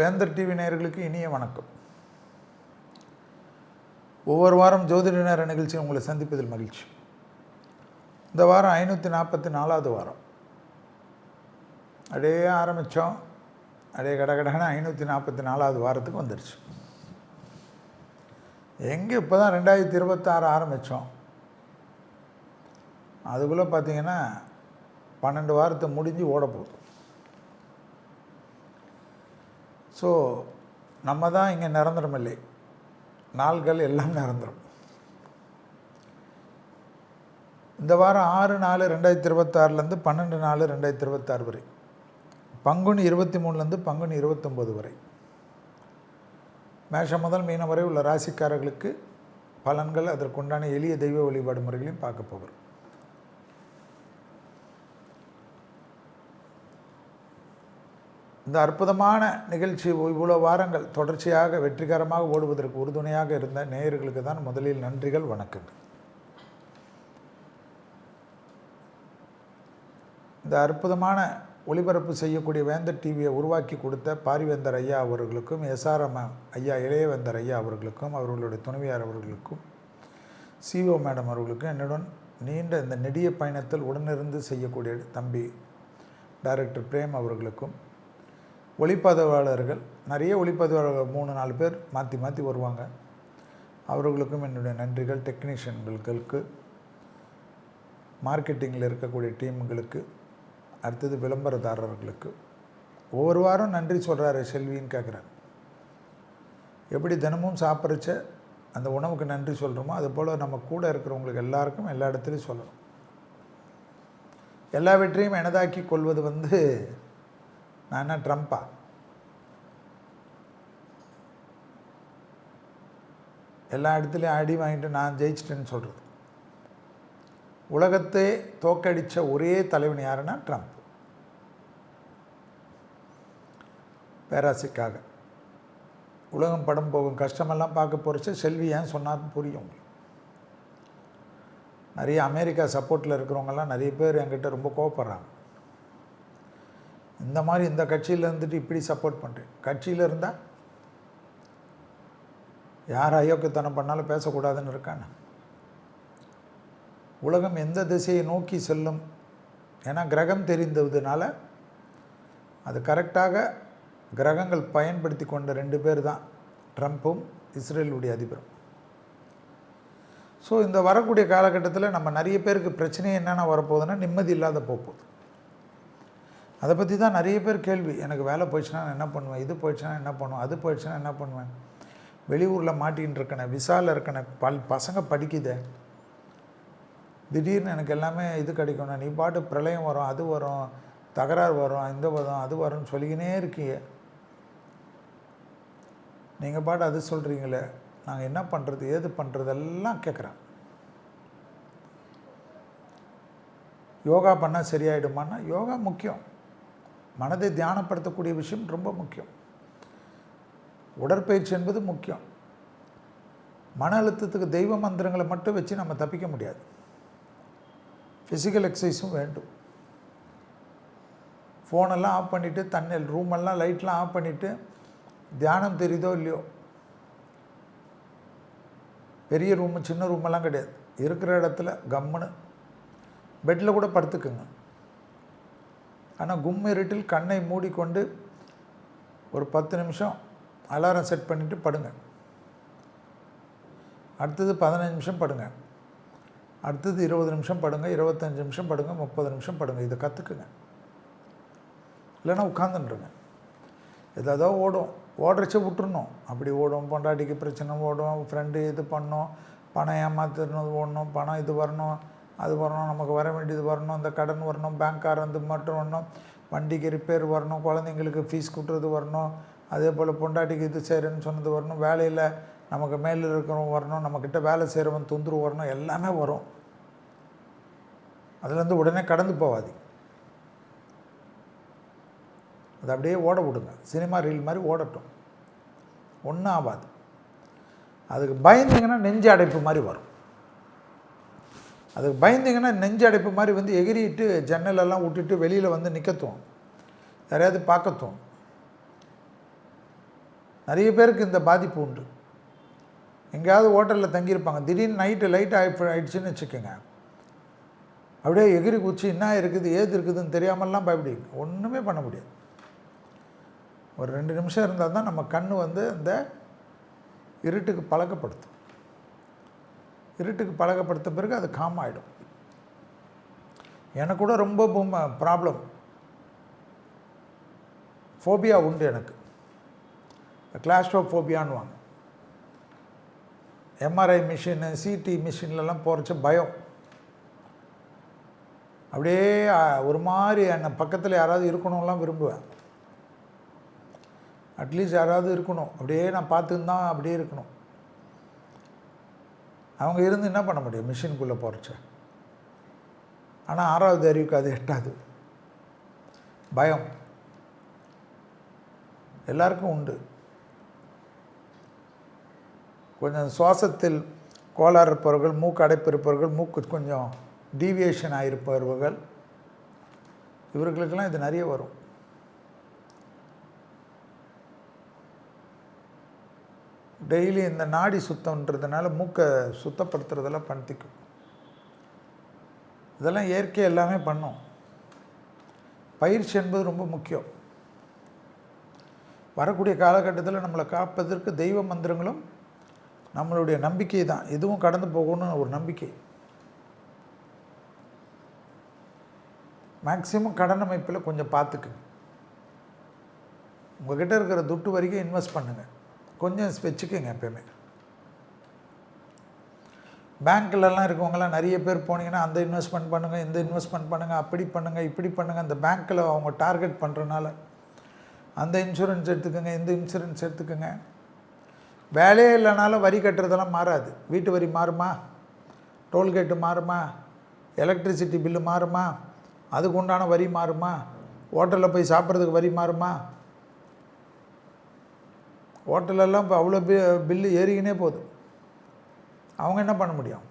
வேந்தர் டிவி நேயர்களுக்கு இனிய வணக்கம். ஒவ்வொரு வாரம் ஜோதிட நேர நிகழ்ச்சி உங்களை சந்திப்பதில் மகிழ்ச்சி. இந்த வாரம் 544வது வாரம். அப்படியே ஆரம்பித்தோம், அப்படியே கடகடன்னு 544வது வாரத்துக்கு வந்துடுச்சு. எங்கே இப்போ தான் 2026 ஆரம்பித்தோம், அதுக்குள்ளே பார்த்திங்கன்னா 12 வாரத்தை முடிஞ்சு ஓட போகுது. ஸோ நம்ம தான் இங்கே நிரந்தரம் இல்லை, நாள்கள் எல்லாம் நிரந்தரம். இந்த வாரம் 6/4/2026 12/4/2026 வரை, பங்குனி 23 பங்குனி 29 வரை, மேஷம் முதல் மீனம் வரை உள்ள ராசிக்காரர்களுக்கு பலன்கள், அதற்குண்டான எளிய தெய்வ வழிபாடு முறைகளையும் பார்க்க போகிறோம். இந்த அற்புதமான நிகழ்ச்சி இவ்வளோ வாரங்கள் தொடர்ச்சியாக வெற்றிகரமாக ஓடுவதற்கு உறுதுணையாக இருந்த நேயர்களுக்கு தான் முதலில் நன்றிகள், வணக்கங்கள். இந்த அற்புதமான ஒளிபரப்பு செய்யக்கூடிய வேந்தர் டிவியை உருவாக்கி கொடுத்த பாரிவேந்தர் ஐயா அவர்களுக்கும், எஸ்ஆர்எம் ஐயா இளையவேந்தர் ஐயா அவர்களுக்கும், அவர்களுடைய துணைவியார் அவர்களுக்கும், சிஓ மேடம் அவர்களுக்கும், என்னுடன் நீண்ட இந்த நெடிய பயணத்தில் உடனிருந்து செய்யக்கூடிய தம்பி டைரக்டர் பிரேம் அவர்களுக்கும், ஒளிப்பதிவாளர்கள் நிறைய ஒளிப்பதிவாளர்கள் 3-4 பேர் மாற்றி மாற்றி வருவாங்க, அவர்களுக்கும் என்னுடைய நன்றிகள். டெக்னீஷியன்களுக்கு, மார்க்கெட்டிங்கில் இருக்கக்கூடிய டீமுங்களுக்கு, அடுத்தது விளம்பரதாரர்களுக்கு. ஒவ்வொரு வாரம் நன்றி சொல்கிறாரு செல்வின்னு கேட்குறாங்க. எப்படி தினமும் சாப்பிட்றச்ச அந்த உணவுக்கு நன்றி சொல்கிறோமோ, அதுபோல் நம்ம கூட இருக்கிறவங்களுக்கு எல்லாருக்கும் எல்லா இடத்துலையும் சொல்லணும். எல்லா வெற்றியும் எனதாக்கி கொள்வது நான் என்ன ட்ரம்ப்பா? எல்லா இடத்துலையும் அடி வாங்கிட்டு நான் ஜெயிச்சிட்டேன்னு சொல்கிறது. உலகத்தை தோக்கடித்த ஒரே தலைவன் யாருன்னா ட்ரம்ப். பேராசைக்காக உலகம் படம் போகும் கஷ்டமெல்லாம் பார்க்க போகிறச்ச செல்வி ஏன் சொன்னார்னு புரியும் உங்களுக்கு. நிறைய அமெரிக்கா சப்போர்ட்டில் இருக்கிறவங்கெல்லாம் நிறைய பேர் என்கிட்ட ரொம்ப கோவப்படுறாங்க. இந்த மாதிரி இந்த கட்சியில் இருந்துட்டு இப்படி சப்போர்ட் பண்ணுறேன். கட்சியில் இருந்தால் யார் அயோக்கியத்தனம் பண்ணாலும் பேசக்கூடாதுன்னு இருக்கான்னு. உலகம் எந்த திசையை நோக்கி செல்லும், ஏன்னா கிரகம் தெரிந்ததுனால அது கரெக்டாக கிரகங்கள் பயன்படுத்தி கொண்ட 2 பேர் தான் ட்ரம்ப்பும் இஸ்ரேலுடைய அதிபரும். ஸோ இந்த வரக்கூடிய காலகட்டத்தில் நம்ம நிறைய பேருக்கு பிரச்சனையே என்னென்ன வரப்போகுதுன்னா நிம்மதி இல்லாத போகுது. அதை பற்றி தான் நிறைய பேர் கேள்வி. எனக்கு வேலை போயிடுச்சுன்னா நான் என்ன பண்ணுவேன், இது போயிடுச்சுன்னா என்ன பண்ணுவேன், அது போயிடுச்சுன்னா என்ன பண்ணுவேன், வெளியூரில் மாட்டின்னு இருக்கேன், விசாவில் இருக்கேன், பசங்க படிக்குதே, திடீர்னு எனக்கு எல்லாமே இது கிடைக்கணும், நீ பாட்டு பிரளயம் வரும், அது வரும், தகராறு வரும், இந்த வரும், அது வரும்னு சொல்லிக்கினே இருக்கீங்க. நீங்கள் பாட்டு அது சொல்கிறீங்களே, நாங்கள் என்ன பண்ணுறது ஏது பண்ணுறதெல்லாம் கேட்குறேன். யோகா பண்ணால் சரியாயிடுமான்னா யோகா முக்கியம், மனதை தியானப்படுத்தக்கூடிய விஷயம் ரொம்ப முக்கியம், உடற்பயிற்சி என்பது முக்கியம். மன அழுத்தத்துக்கு தெய்வ மந்திரங்களை மட்டும் வச்சு நம்ம தப்பிக்க முடியாது, ஃபிசிக்கல் எக்ஸசைஸும் வேண்டும். ஃபோனெல்லாம் ஆஃப் பண்ணிவிட்டு, தண்ணி ரூமெல்லாம் லைட்லாம் ஆஃப் பண்ணிவிட்டு தியானம் தெரியுதோ இல்லையோ, பெரிய ரூமு சின்ன ரூமெல்லாம் கிடையாது, இருக்கிற இடத்துல கம்முன்னு பெட்டில் கூட படுத்துக்குங்க. ஆனால் இருட்டில் கண்ணை மூடிக்கொண்டு ஒரு 10 நிமிஷம் அலாரம் செட் பண்ணிவிட்டு படுங்க. அடுத்தது 15 நிமிஷம் படுங்க, அடுத்தது 20 நிமிஷம் படுங்க, 25 நிமிஷம் படுங்க, 30 நிமிஷம் படுங்க. இதை கற்றுக்குங்க. இல்லைன்னா உட்காந்துருங்க. ஏதாவது ஓடுறச்ச விட்டுருணும். அப்படி ஓடும், பொண்டாட்டிக்கு பிரச்சனை ஓடும், ஃப்ரெண்டு இது பண்ணோம், பணம் ஏமாத்துறது ஓடணும், பணம் இது வரணும், அது வரணும், நமக்கு வர வேண்டியது வரணும், இந்த கடன் வரணும், பேங்க்கார் மட்டும் வரணும், வண்டிக்கு ரிப்பேர் வரணும், குழந்தைங்களுக்கு ஃபீஸ் கொடுறது வரணும், அதே போல் பொண்டாட்டிக்கு இது செய்கிறேன்னு சொன்னது வரணும், வேலையில் நமக்கு மேலே இருக்கிறவங்க வரணும், நம்மக்கிட்ட வேலை செய்கிறவன் தொந்தரவு வரணும், எல்லாமே வரும். அதுலேருந்து உடனே கடந்து போகாது, அது அப்படியே ஓட விடுங்க. சினிமா ரீல் மாதிரி ஓடட்டும், ஒன்றும் ஆகாது. அதுக்கு பயந்தீங்கன்னா நெஞ்சு அடைப்பு மாதிரி வரும். அதுக்கு பயந்தீங்கன்னா நெஞ்சு அடைப்பு மாதிரி எகிரிட்டு ஜன்னலெல்லாம் விட்டுட்டு வெளியில் நிற்கத்தும், யாரையாவது பார்க்கத்தும். நிறைய பேருக்கு இந்த பாதிப்பு உண்டு. எங்கேயாவது ஹோட்டலில் தங்கியிருப்பாங்க, திடீர்னு நைட்டு லைட் ஆகிடுச்சின்னு வச்சுக்கோங்க, அப்படியே எகிரி குச்சி என்ன இருக்குது ஏது இருக்குதுன்னு தெரியாமல்லாம் பயப்படுவீங்க. ஒன்றுமே பண்ண முடியாது. ஒரு 2 நிமிஷம் இருந்தால் தான் நம்ம கண் வந்து அந்த இருட்டுக்கு பழக்கப்படுத்தும். இருட்டுக்கு பழக்கப்படுத்த பிறகு அது காம் ஆகிடும். எனக்கு கூட ரொம்ப ப்ராப்ளம், ஃபோபியா உண்டு எனக்கு. கிளாஸ்ட்ரோஃபோபியான்னுவாங்க. எம்ஆர்ஐ மிஷினு சிடி மிஷின்லலாம் போகிறச்ச பயம். அப்படியே ஒரு மாதிரி என்னை பக்கத்தில் யாராவது இருக்கணும்லாம் விரும்புவேன். அட்லீஸ்ட் யாராவது இருக்கணும், அப்படியே நான் பார்த்துன்னு தான் அப்படியே இருக்கணும். அவங்க இருந்து என்ன பண்ண முடியும் மிஷினுக்குள்ளே போகிறச்ச? ஆனால் 6வது அறிவுக்கு அது எட்டாது. பயம் எல்லாருக்கும் உண்டு. கொஞ்சம் சுவாசத்தில் கோளாறு இருப்பவர்கள், மூக்கு அடைப்பு இருப்பவர்கள், மூக்கு கொஞ்சம் டீவியேஷன் ஆகிருப்பவர்கள், இவர்களுக்கெல்லாம் இது நிறைய வரும். டெய்லி இந்த நாடி சுத்தம்ன்றதுனால மூக்கை சுத்தப்படுத்துறதெல்லாம் படுத்திக்கும். இதெல்லாம் இயற்கை எல்லாமே பண்ணும். பயிற்சி என்பது ரொம்ப முக்கியம். வரக்கூடிய காலகட்டத்தில் நம்மளை காப்பதற்கு தெய்வ மந்திரங்களும் நம்மளுடைய நம்பிக்கை தான். இதுவும் கடந்து போகணும்னு ஒரு நம்பிக்கை. மேக்சிமம் கடன் அமைப்பில் கொஞ்சம் பார்த்துக்குங்க. உங்கள்கிட்ட இருக்கிற துட்டு வரைக்கும் இன்வெஸ்ட் பண்ணுங்கள். கொஞ்சம் வச்சுக்கோங்க. எப்போயுமே பேங்க்கிலலாம் இருக்கவங்களாம் நிறைய பேர் போனீங்கன்னா அந்த இன்வெஸ்ட்மெண்ட் பண்ணுங்கள், இந்த இன்வெஸ்ட்மெண்ட் பண்ணுங்கள், அப்படி பண்ணுங்கள், இப்படி பண்ணுங்கள். அந்த பேங்க்கில் அவங்க டார்கெட் பண்ணுறனால அந்த இன்சூரன்ஸ் எடுத்துக்கோங்க, இந்த இன்சூரன்ஸ் எடுத்துக்கோங்க. வேலையே இல்லைனாலும் வரி கட்டுறதெல்லாம் மாறாது. வீட்டு வரி மாறுமா, டோல்கேட்டு மாறுமா, எலக்ட்ரிசிட்டி பில்லு மாறுமா, அதுக்கு உண்டான வரி மாறுமா, ஹோட்டலில் போய் சாப்பிட்றதுக்கு வரி மாறுமா. ஹோட்டலெல்லாம் இப்போ அவ்வளோ பில்லு ஏறிக்கினே போகுது. அவங்க என்ன பண்ண முடியும்?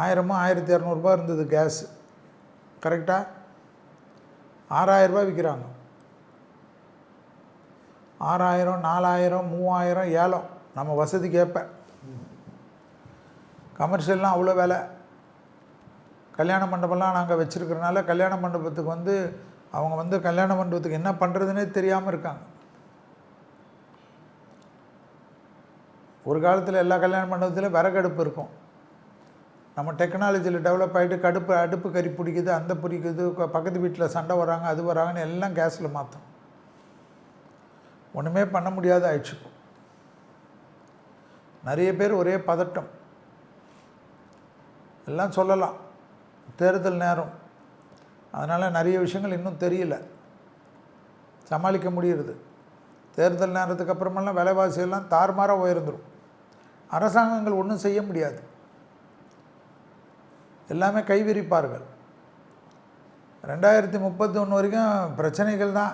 1000 1200 இருந்தது கேஸு, கரெக்டாக 6000 விற்கிறாங்க. 6000 4000 3000 ஏலம். நம்ம வசதிக்கு ஏற்ப. கமர்ஷியல்லாம் அவ்வளோ வேலை. கல்யாண மண்டபம்லாம் நாங்கள் வச்சுருக்கிறனால கல்யாண மண்டபத்துக்கு வந்து அவங்க வந்து கல்யாண மண்டபத்துக்கு என்ன பண்ணுறதுனே தெரியாமல் இருக்காங்க. ஒரு காலத்தில் எல்லா கல்யாண மண்டபத்திலும் விறகடுப்பு இருக்கும். நம்ம டெக்னாலஜியில் டெவலப் ஆகிட்டு அடுப்பு கறி பிடிக்குது, அந்த பிடிக்குது, பக்கத்து வீட்டில் சண்டை வராங்க, அது வராங்கன்னு எல்லாம் கேஸில் மாற்றும். ஒன்றுமே பண்ண முடியாத ஆயிடுச்சு. நிறைய பேர் ஒரே பதட்டம். எல்லாம் சொல்லலாம், தேர்தல் நேரம், அதனால் நிறைய விஷயங்கள் இன்னும் தெரியல, சமாளிக்க முடிகிறது. தேர்தல் நேரத்துக்கு அப்புறமெல்லாம் விலைவாசியெல்லாம் தாறுமாறாக உயர்ந்துடும். அரசாங்கங்கள் ஒன்றும் செய்ய முடியாது, எல்லாமே கைவிரிப்பார்கள். 2031 வரைக்கும் பிரச்சனைகள் தான்.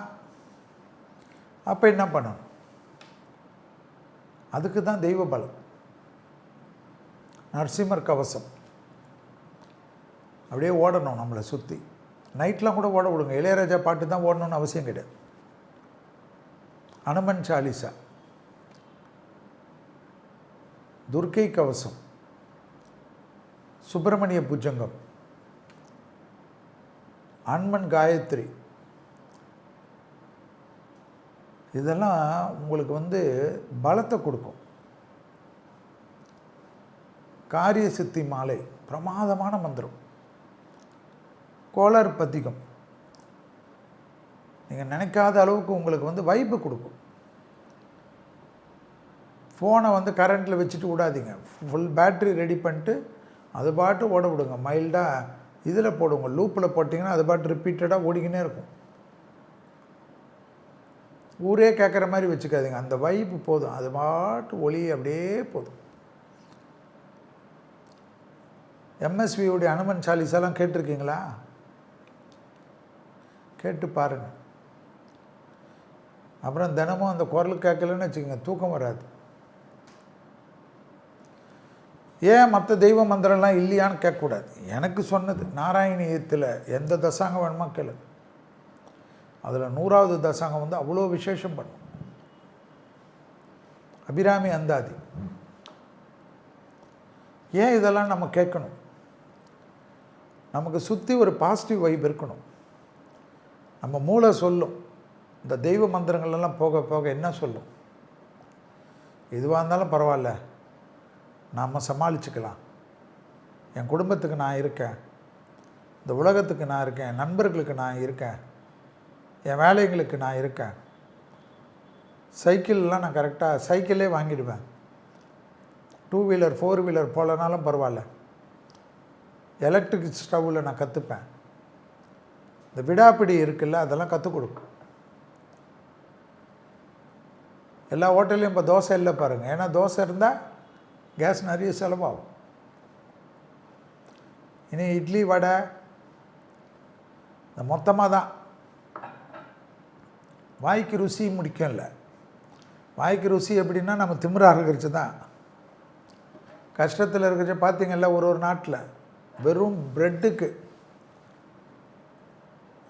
அப்போ என்ன பண்ணணும்? அதுக்கு தான் தெய்வ பலம், நரசிம்மர் கவசம். அப்படியே ஓடணும் நம்மளை சுற்றி. நைட்லாம் கூட ஓட விடுங்க. இளையராஜா பாட்டு தான் ஓடணும்னு அவசியம் கிடையாது. அனுமன் சாலிசா, துர்க்கை கவசம், சுப்பிரமணிய புஜங்கம், அன்மன் காயத்ரி, இதெல்லாம் உங்களுக்கு வந்து பலத்தை கொடுக்கும். காரிய சித்தி மாலை பிரமாதமான மந்திரம். கோளாறு பதிகம் நீங்கள் நினைக்காத அளவுக்கு உங்களுக்கு வந்து வைப்பு கொடுக்கும். ஃபோனை வந்து கரண்ட்டில் வச்சுட்டு விடாதீங்க. ஃபுல் பேட்ரி ரெடி பண்ணிட்டு அது பாட்டு ஓட விடுங்க. மைல்டாக இதில் போடுங்க, லூப்பில் போட்டிங்கன்னா அது பாட்டு ரிப்பீட்டடாக ஓடிக்கினே இருக்கும். ஊரே கேட்குற மாதிரி வச்சுக்காதீங்க. அந்த வைப்பு போதும், அது பாட்டு ஒளி அப்படியே போதும். எம்எஸ்வியுடைய அனுமன் சாலிசாலாம் கேட்டிருக்கீங்களா? கேட்டு பாருங்கள். அப்புறம் தினமும் அந்த குரல் கேட்கலன்னு வச்சுக்கோங்க, தூக்கம் வராது. ஏன் மற்ற தெய்வ மந்திரம்லாம் இல்லையான்னு கேட்கக்கூடாது. எனக்கு சொன்னது நாராயணியத்தில் எந்த தசாங்கம் வேணுமா கேளு. அதில் 100வது தசாங்கம் வந்து அவ்வளோ விசேஷம் பண்ணும். அபிராமி அந்தாதி. ஏன் இதெல்லாம் நம்ம கேட்கணும்? நமக்கு சுற்றி ஒரு பாசிட்டிவ் வைப் இருக்கணும். நம்ம மூளை சொல்லும், இந்த தெய்வ மந்திரங்கள்லாம் போக போக என்ன சொல்லும்? எதுவாக இருந்தாலும் பரவாயில்ல, நாம் சமாளிச்சுக்கலாம், என் குடும்பத்துக்கு நான் இருக்கேன், இந்த உலகத்துக்கு நான் இருக்கேன், என் நண்பர்களுக்கு நான் இருக்கேன், என் வேலைங்களுக்கு நான் இருக்கேன். சைக்கிள்லாம் நான் கரெக்டாக சைக்கிளே வாங்கிடுவேன், 2 வீலர் 4 வீலர் போகலனாலும் பரவாயில்ல, எலக்ட்ரிக் ஸ்டவ்வில் நான் கற்றுப்பேன். இந்த விடாப்பிடி இருக்குல்ல, அதெல்லாம் கற்றுக் கொடுக்கும். எல்லா ஹோட்டல்லையும் இப்போ தோசை இல்லை பாருங்கள். ஏன்னா தோசை இருந்தால் கேஸ் நிறைய செலவாகும். இனி இட்லி வடை இந்த மொத்தமாக தான். வாய்க்கு ருசி முடிக்கும் இல்லை. வாய்க்கு ருசி எப்படின்னா நம்ம திமிராக இருக்கிறச்சு தான். கஷ்டத்தில் இருக்கிறச்ச பார்த்திங்கல்ல, ஒரு நாட்டில் வெறும் ப்ரெட்டுக்கு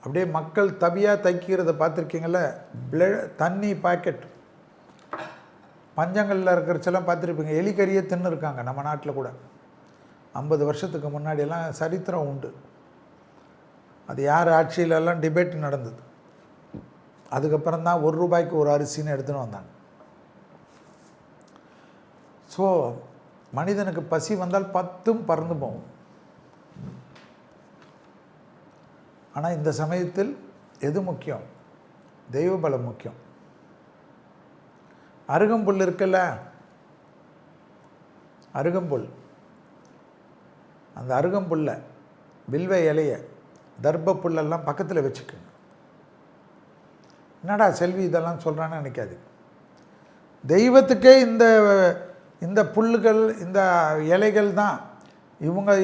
அப்படியே மக்கள் தவியாக தைக்கிறத பார்த்துருக்கீங்கள. தண்ணி பாக்கெட் பஞ்சங்களில் இருக்கிறச்செல்லாம் பார்த்துருப்பீங்க. எலிக்கறியே தின்னு இருக்காங்க நம்ம நாட்டில் கூட. 50 வருஷத்துக்கு முன்னாடியெல்லாம் சரித்திரம் உண்டு. அது யார் ஆட்சியிலெல்லாம் டிபேட் நடந்தது. அதுக்கப்புறம் தான் ₹1 ஒரு அரிசின்னு எடுத்துன்னு வந்தாங்க. ஸோ மனிதனுக்கு பசி வந்தால் 10ம் பறந்து போகும். ஆனால் இந்த சமயத்தில் எது முக்கியம்? தெய்வ பலம் முக்கியம். அருகம்புல் இருக்குல்ல, அருகம்புல், அந்த அருகம்புல்லை, வில்வ இலைய, தர்ப்ப புல்லெல்லாம் பக்கத்தில் வச்சுக்கோங்க. என்னடா செல்வி இதெல்லாம் சொல்கிறான்னு நினைக்காது. தெய்வத்துக்கே இந்த புல்லுகள் இந்த இலைகள் தான்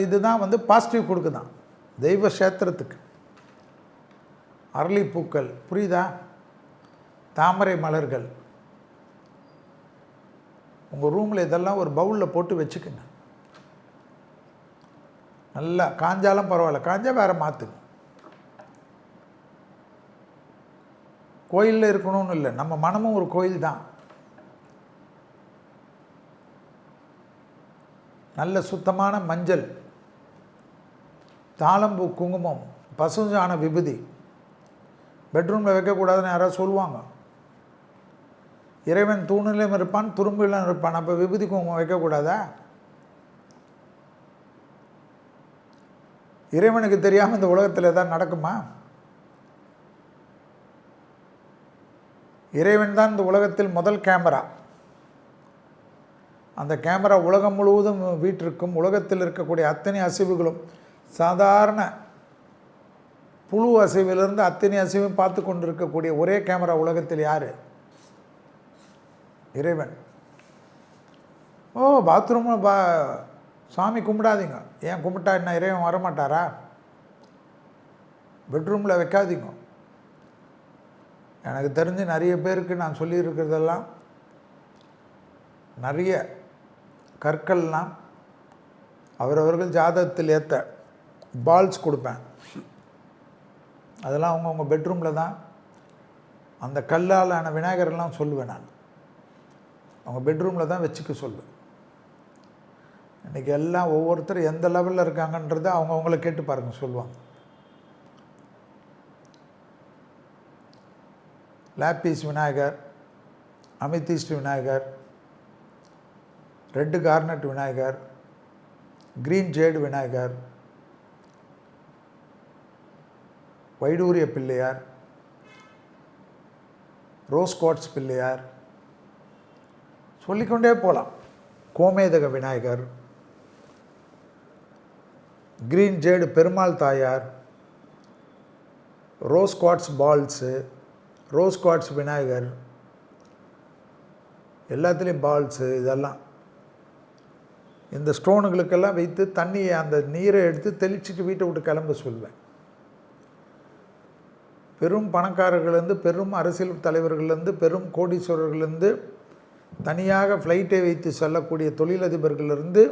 இதுதான் பாசிட்டிவ் கொடுக்குதான் தெய்வ கஷேத்திரத்துக்கு. அரளிப்பூக்கள் புரியுதா, தாமரை மலர்கள் உங்கள் ரூமில் இதெல்லாம் ஒரு பவுலில் போட்டு வச்சுக்கோங்க. நல்லா காஞ்சாலும் பரவாயில்ல, காஞ்சா வேறு மாற்றுங்க. கோயிலில் இருக்கணும்னு இல்லை, நம்ம மனமும் ஒரு கோயில் தான். நல்ல சுத்தமான மஞ்சள், தாளம்பூ, குங்குமம், பசுஞ்சான விபூதி பெட்ரூமில் வைக்கக்கூடாதுன்னு யாராவது சொல்லுவாங்க. இறைவன் தூணிலும் இருப்பான், துரும்பிலும் இருப்பான். அப்போ விபூதி குங்குமம் வைக்கக்கூடாதா? இறைவனுக்கு தெரியாமல் இந்த உலகத்தில் எதாவது நடக்குமா? இறைவன் தான் இந்த உலகத்தில் முதல் கேமரா. அந்த கேமரா உலகம் முழுவதும் வீட்டிற்கும் உலகத்தில் இருக்கக்கூடிய அத்தனை அசைவுகளும், சாதாரண புழு அசைவிலிருந்து அத்தனை அசைவும் பார்த்து கொண்டு இருக்கக்கூடிய ஒரே கேமரா உலகத்தில் யார்? இறைவன். ஓ, பாத்ரூமில் சாமி கும்பிடாதீங்க. ஏன் கும்பிட்டா என்ன இறைவன் வரமாட்டாரா? பெட்ரூமில் வைக்காதீங்க. எனக்கு தெரிஞ்சு நிறைய பேருக்கு நான் சொல்லியிருக்கிறதெல்லாம், நிறைய கற்கள்லாம் அவரவர்கள் ஜாதகத்தில் ஏற்ற பால்ஸ் கொடுப்பேன். அதெல்லாம் அவங்கவுங்க பெட்ரூமில் தான். அந்த கல்லாலான விநாயகரெல்லாம் சொல்லுவேன் நான். அவங்க பெட்ரூமில் தான் வச்சுக்க சொல்லுவேன். இன்றைக்கி எல்லாம் ஒவ்வொருத்தரும் எந்த லெவலில் இருக்காங்கன்றதை அவங்கவுங்கள கேட்டு பாருங்கள், சொல்லுவாங்க. Lapis Vinayagar, amethyst Vinayagar, red garnet Vinayagar, green jade Vinayagar, வைடூரிய பிள்ளையார், ரோஸ் குவார்ட்ஸ் பிள்ளையார், சொல்லிக்கொண்டே போகலாம். கோமேதக Vinayagar, green jade Perumal Thayar, rose quartz balls, rose quartz Vinayagar, எல்லாத்துலேயும் பால்ஸு, இதெல்லாம் இந்த ஸ்டோனுகளுக்கெல்லாம் வைத்து தண்ணியை, அந்த நீரை எடுத்து தெளிச்சுட்டு வீட்டை விட்டு கிளம்ப சொல்வேன். பெரும் பணக்காரர்கள்லேருந்து, பெரும் அரசியல் தலைவர்கள்லேருந்து, பெரும் கோடீஸ்வரர்கள்லேருந்து, தனியாக ஃப்ளைட்டை வைத்து செல்லக்கூடிய தொழிலதிபர்கள்லேருந்து,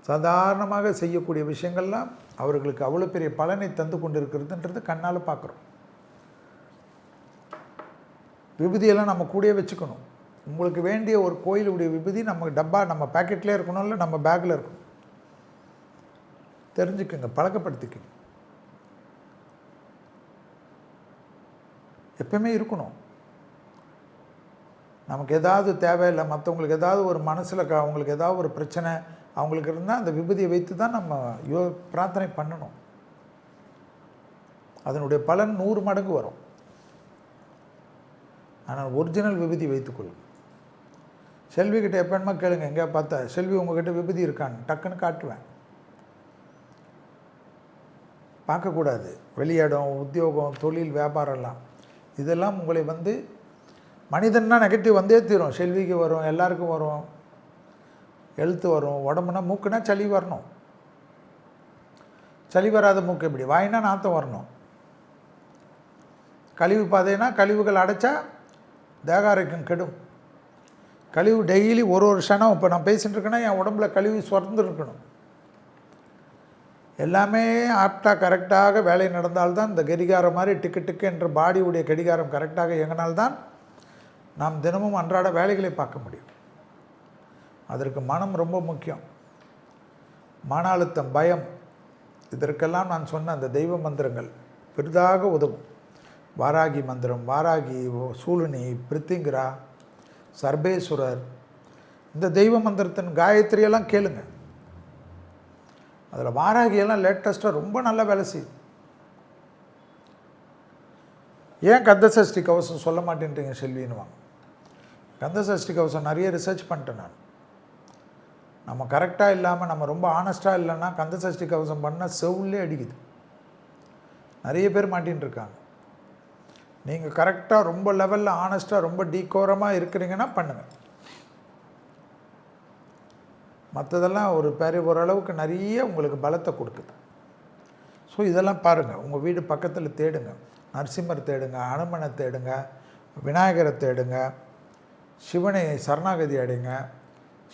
சாதாரணமாக செய்யக்கூடிய விஷயங்கள்லாம் அவர்களுக்கு அவ்வளோ பெரிய பலனை தந்து கொண்டு இருக்கிறதுன்றது கண்ணால் பார்க்குறோம். விபூதியெல்லாம் நம்ம கூடயே வச்சுக்கணும். உங்களுக்கு வேண்டிய ஒரு கோயிலுடைய விபூதி நம்ம டப்பா நம்ம பேக்கெட்லேயே இருக்கணும், இல்லை நம்ம பேக்கில் இருக்கணும். தெரிஞ்சுக்கோங்க, பழக்கப்படுத்திக்கங்க. எப்பவுமே இருக்கணும். நமக்கு ஏதாவது தேவையில்லை, மற்றவங்களுக்கு ஏதாவது ஒரு மனசில் அவங்களுக்கு ஏதாவது ஒரு பிரச்சனை அவங்களுக்கு இருந்தால் அந்த விபூதியை வைத்து தான் நம்ம பிரார்த்தனை பண்ணணும். அதனுடைய பலன் 100 மடங்கு வரும். ஆனால் ஒரிஜினல் விபூதி வைத்துக்கொள்ளும். செல்விக்கிட்ட எப்போமா கேளுங்க, எங்கேயா பார்த்தா செல்வி உங்ககிட்ட விபூதி இருக்கான்னு டக்குன்னு காட்டுவேன். பார்க்கக்கூடாது. வெளியிடம், உத்தியோகம், தொழில், வியாபாரம்லாம் இதெல்லாம் உங்களை மனிதன்னா நெகட்டிவ் வந்தே தீரும். செல்விக்கு வரும், எல்லாருக்கும் வரும். எழுத்து வரும். உடம்புனா மூக்குனா சளி வரணும். சளி வராத மூக்கு எப்படி? வாயினா நாத்தம் வரணும். கழிவு பாதைனா கழிவுகள் அடைச்சா தேக ஆரோக்கியம் கெடும். கழிவு டெய்லி ஒரு க்ஷணம், இப்போ நான் பேசிகிட்டு இருக்கேன்னா என் உடம்புல கழிவு சுரந்து இருக்கணும். எல்லாமே ஆப்டாக கரெக்டாக வேலை நடந்தால்தான் இந்த கடிகாரம் மாதிரி டிக்கு டிக்கு என்ற பாடியுடைய கடிகாரம் கரெக்டாக இயங்கினால்தான் நாம் தினமும் அன்றாட வேலைகளை பார்க்க முடியும். அதற்கு மனம் ரொம்ப முக்கியம். மன அழுத்தம், பயம், இதற்கெல்லாம் நான் சொன்ன அந்த தெய்வ மந்திரங்கள் பெரிதாக உதவும். வாராகி மந்திரம், வாராகி, சூலினி, பிரித்திங்கிரா, சர்பேஸ்வரர், இந்த தெய்வ மந்திரத்தின் காயத்ரியெல்லாம் கேளுங்க. அதில் வாராகியெல்லாம் லேட்டஸ்ட்டாக ரொம்ப நல்லா வேலை செய்யும். ஏன் கந்தசஷ்டி கவசம் சொல்ல மாட்டேன்றீங்க செல்வின்னுவாங்க. கந்தசஷ்டி கவசம் நிறைய ரிசர்ச் பண்ணிட்டேன் நான். நம்ம கரெக்டாக இல்லாமல் நம்ம ரொம்ப ஆனஸ்ட்டாக இல்லைன்னா கந்தசஷ்டி கவசம் பண்ணால் செவ்விலே அடிக்குது. நிறைய பேர் மாட்டின்னு இருக்காங்க. நீங்கள் கரெக்டாக ரொம்ப லெவலில் ஆனஸ்ட்டாக ரொம்ப டீகோரமாக இருக்கிறீங்கன்னா பண்ணுங்கள். மற்றதெல்லாம் ஓரளவுக்கு நிறைய உங்களுக்கு பலத்தை கொடுக்குது. ஸோ இதெல்லாம் பாருங்கள். உங்கள் வீடு பக்கத்தில் தேடுங்க. நரசிம்மர் தேடுங்க, அனுமனை தேடுங்க, விநாயகரை தேடுங்க, சிவனை சரணாகதி அடைங்க.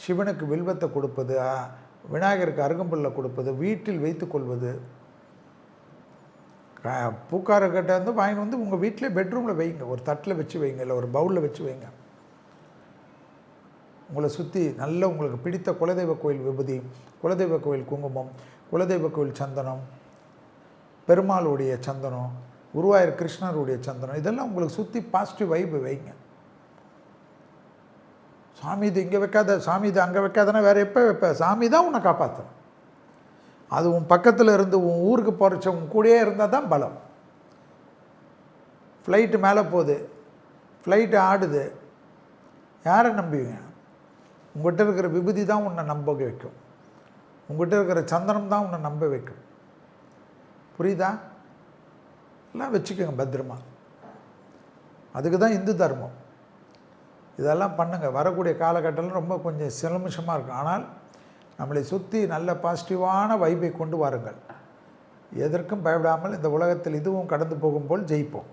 சிவனுக்கு வில்வத்தை கொடுப்பது, விநாயகருக்கு அருகம்புல்லை கொடுப்பது, வீட்டில் வைத்து கொள்வது. பூக்காரர்கிட்ட வாங்கிட்டு உங்கள் வீட்டிலே பெட்ரூமில் வைங்க. ஒரு தட்டில் வச்சு வைங்க, இல்லை ஒரு பவுலில் வச்சு வைங்க. உங்களை சுற்றி நல்ல உங்களுக்கு பிடித்த குலதெய்வ கோயில் விபூதி, குலதெய்வ கோயில் குங்குமம், குலதெய்வ கோயில் சந்தனம், பெருமாளுடைய சந்தனம், குருவாயூர் கிருஷ்ணருடைய சந்தனம், இதெல்லாம் உங்களுக்கு சுற்றி பாசிட்டிவ் வைப்பு வைங்க. சாமி இது இங்கே வைக்காத, சாமி இது அங்கே வைக்காதனா வேறு எப்போ வைப்ப? சாமி தான் உன்னை காப்பாற்றணும். அது உன் பக்கத்தில் இருந்து உன் ஊருக்கு போகிறச்ச உன் கூடயே இருந்தால் தான் பலம். ஃப்ளைட்டு மேலே போகுது, ஃப்ளைட்டு ஆடுது, யாரை நம்புவீங்க? உங்கள்கிட்ட இருக்கிற விபூதி தான் உன்னை நம்ப வைக்கும். உங்கள்கிட்ட இருக்கிற சந்தனம் தான் உன்னை நம்ப வைக்கும். புரியுதா? எல்லாம் வச்சுக்கோங்க பத்திரமா. அதுக்கு தான் இந்து தர்மம். இதெல்லாம் பண்ணுங்கள். வரக்கூடிய காலகட்டத்தில் ரொம்ப கொஞ்சம் சிலமிஷமாக இருக்கும். ஆனால் நம்மளை சுற்றி நல்ல பாசிட்டிவான வைப்பை கொண்டு வாருங்கள். எதற்கும் பயப்படாமல் இந்த உலகத்தில் இதுவும் கடந்து போகும் போல் ஜெயிப்போம்.